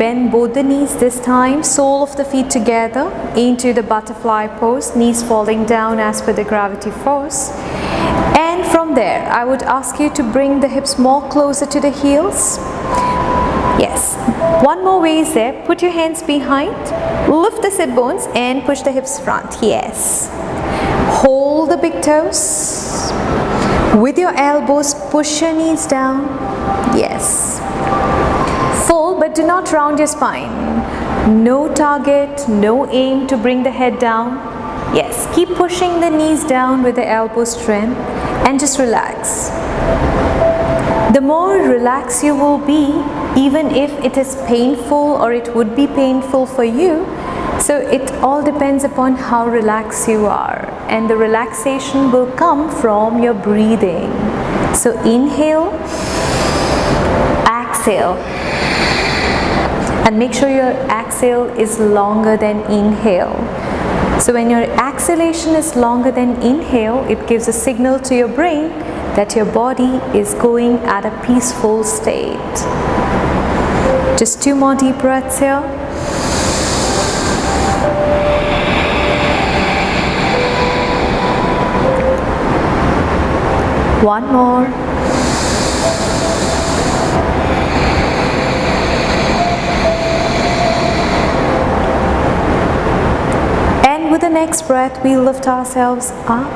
bend both the knees this time, sole of the feet together into the butterfly pose, knees falling down as per the gravity force. And from there, I would ask you to bring the hips more closer to the heels. Yes, one more way is there. Put your hands behind, lift the sit bones and push the hips front. Yes. Hold the big toes. With your elbows, push your knees down. Yes. Fold, but do not round your spine. No target, no aim to bring the head down. Yes, keep pushing the knees down with the elbow strength and just relax. The more relaxed you will be, even if it is painful or it would be painful for you, so it all depends upon how relaxed you are, and the relaxation will come from your breathing. So inhale, exhale, and make sure your exhale is longer than inhale. So when your exhalation is longer than inhale, it gives a signal to your brain that your body is going at a peaceful state. Just 2 more deep breaths here. One more. And with the next breath, we lift ourselves up.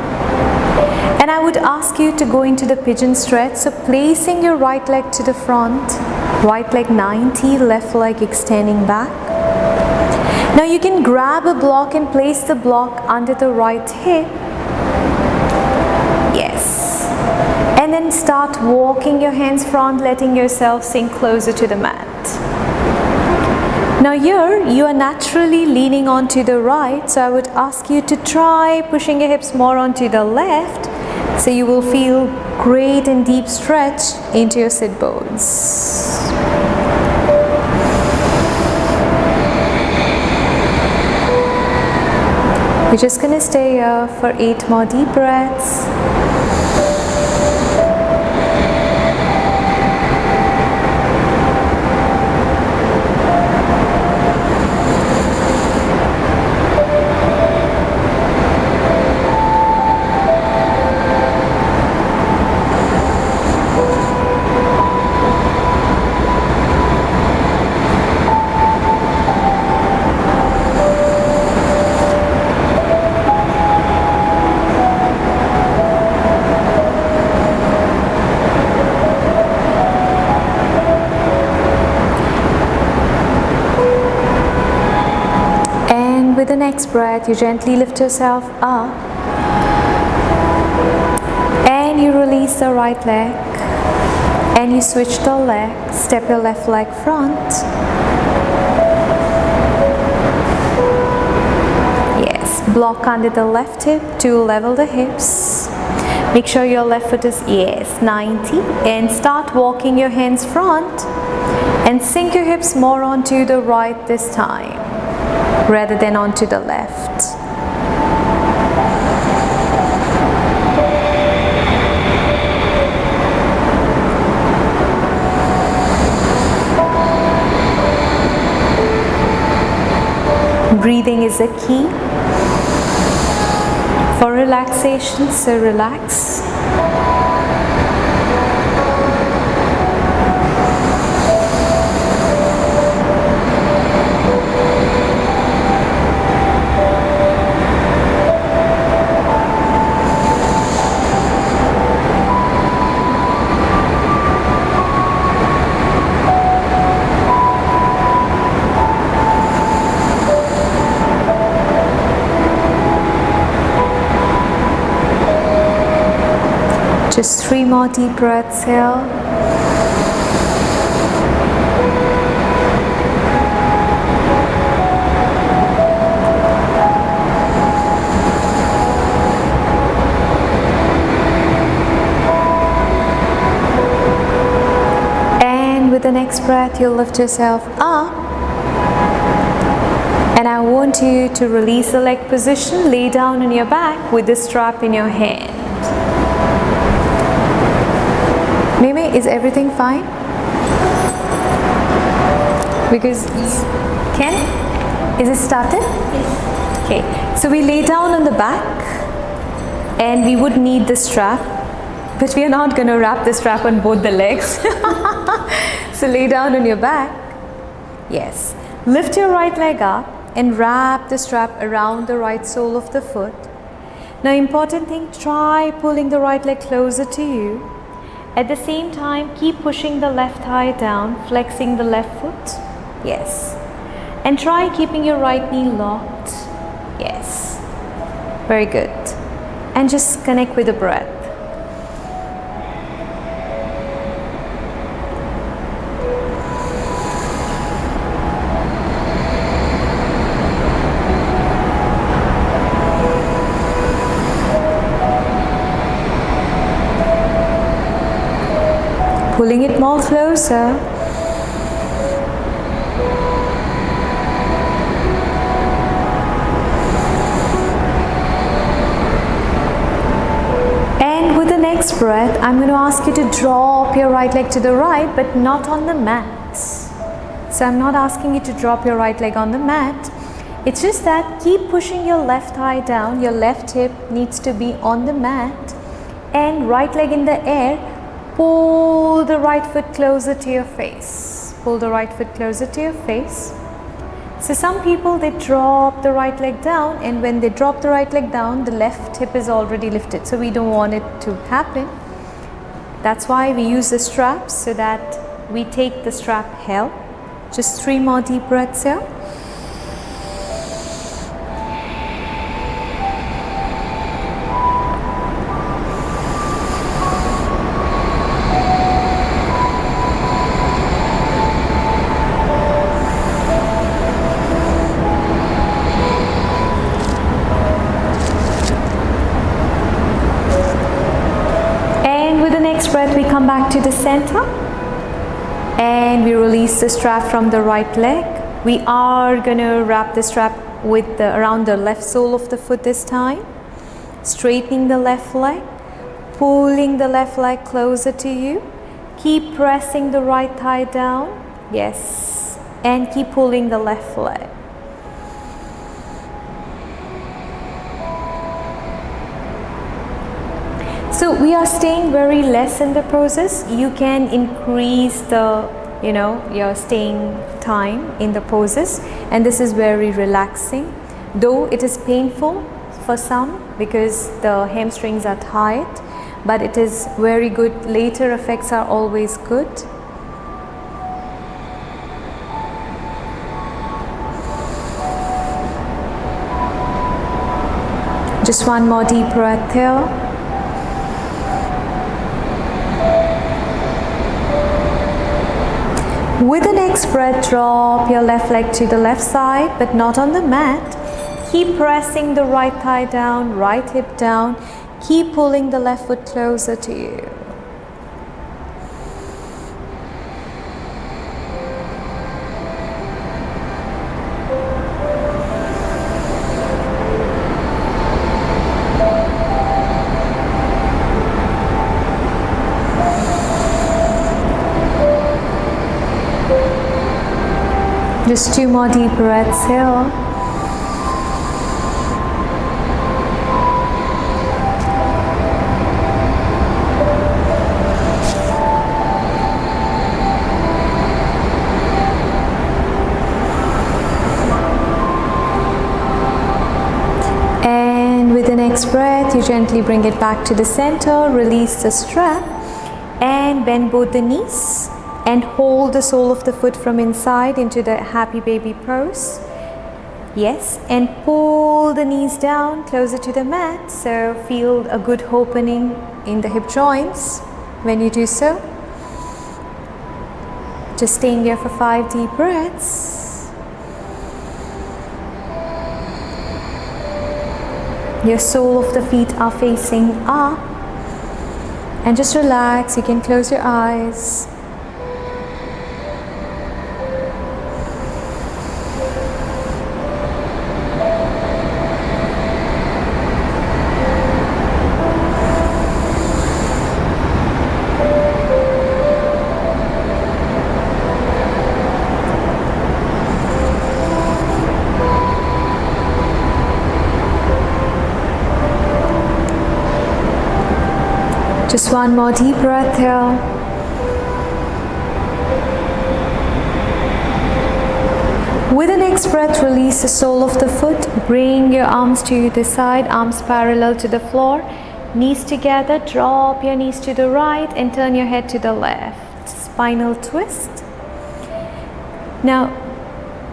And I would ask you to go into the pigeon stretch. So placing your right leg to the front, right leg 90, left leg extending back. Now you can grab a block and place the block under the right hip. Yes. And then start walking your hands front, letting yourself sink closer to the mat. Now here, you are naturally leaning onto the right, so I would ask you to try pushing your hips more onto the left, so you will feel great and deep stretch into your sit bones. We're just going to stay here for 8 more deep breaths. With the next breath, you gently lift yourself up and you release the right leg and you switch the leg, step your left leg front. Yes, block under the left hip to level the hips. Make sure your left foot is, yes, 90, and start walking your hands front and sink your hips more onto the right this time, rather than onto the left. Breathing is a key for relaxation, so relax. Just 3 more deep breaths here. And with the next breath, you'll lift yourself up. And I want you to release the leg position, lay down on your back with the strap in your hand. Mimi, is everything fine? Because Ken, is it started? Okay, so we lay down on the back and we would need the strap, but we are not going to wrap the strap on both the legs. So lay down on your back. Yes, lift your right leg up and wrap the strap around the right sole of the foot. Now, important thing, try pulling the right leg closer to you. At the same time, keep pushing the left thigh down, flexing the left foot. Yes. And try keeping your right knee locked. Yes. Very good. And just connect with the breath. Pulling it more closer. And with the next breath, I'm going to ask you to drop your right leg to the right, but not on the mat. So I'm not asking you to drop your right leg on the mat. It's just that keep pushing your left thigh down. Your left hip needs to be on the mat. And right leg in the air. Pull the right foot closer to your face. Pull the right foot closer to your face. So some people, they drop the right leg down, and when they drop the right leg down, the left hip is already lifted. So we don't want it to happen. That's why we use the straps, so that we take the strap held. Just 3 more deep breaths here. Breath, we come back to the center and we release the strap from the right leg. We are going to wrap the strap around the left sole of the foot this time. Straightening the left leg, pulling the left leg closer to you. Keep pressing the right thigh down. Yes, and keep pulling the left leg. So we are staying very less in the poses. You can increase the, your staying time in the poses, and this is very relaxing. Though it is painful for some because the hamstrings are tight, but it is very good. Later effects are always good. Just one more deep breath here. With the next breath, drop your left leg to the left side, but not on the mat. Keep pressing the right thigh down, right hip down. Keep pulling the left foot closer to you. Just 2 more deep breaths here. And with the next breath, you gently bring it back to the center, release the strap, and bend both the knees. And hold the sole of the foot from inside into the happy baby pose. Yes, and pull the knees down closer to the mat. So feel a good opening in the hip joints when you do so. Just staying here for 5 deep breaths. Your sole of the feet are facing up. And just relax, you can close your eyes. Just one more deep breath here. With the next breath, release the sole of the foot. Bring your arms to the side, arms parallel to the floor. Knees together, drop your knees to the right and turn your head to the left. Spinal twist. Now,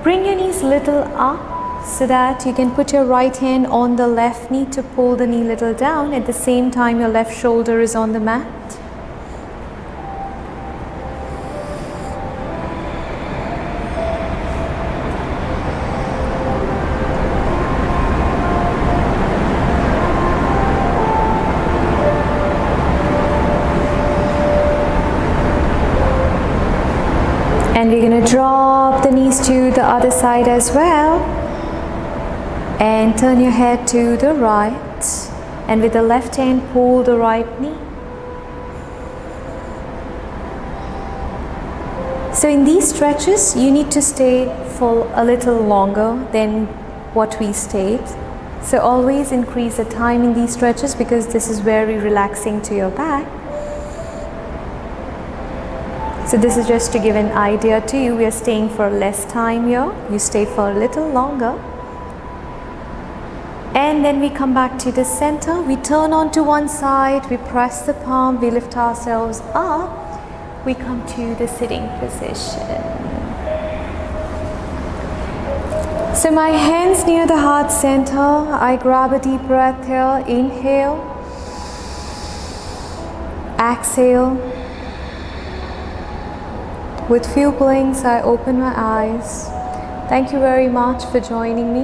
bring your knees little up so that you can put your right hand on the left knee to pull the knee little down. At the same time, your left shoulder is on the mat. And we're going to drop the knees to the other side as well. And turn your head to the right. And with the left hand, pull the right knee. So in these stretches, you need to stay for a little longer than what we stayed. So always increase the time in these stretches because this is very relaxing to your back. So this is just to give an idea to you. We are staying for less time here. You stay for a little longer. And then we come back to the center. We turn onto one side. We press the palm. We lift ourselves up. We come to the sitting position. So my hands near the heart center. I grab a deep breath here. Inhale. Exhale. With few blinks, I open my eyes. Thank you very much for joining me.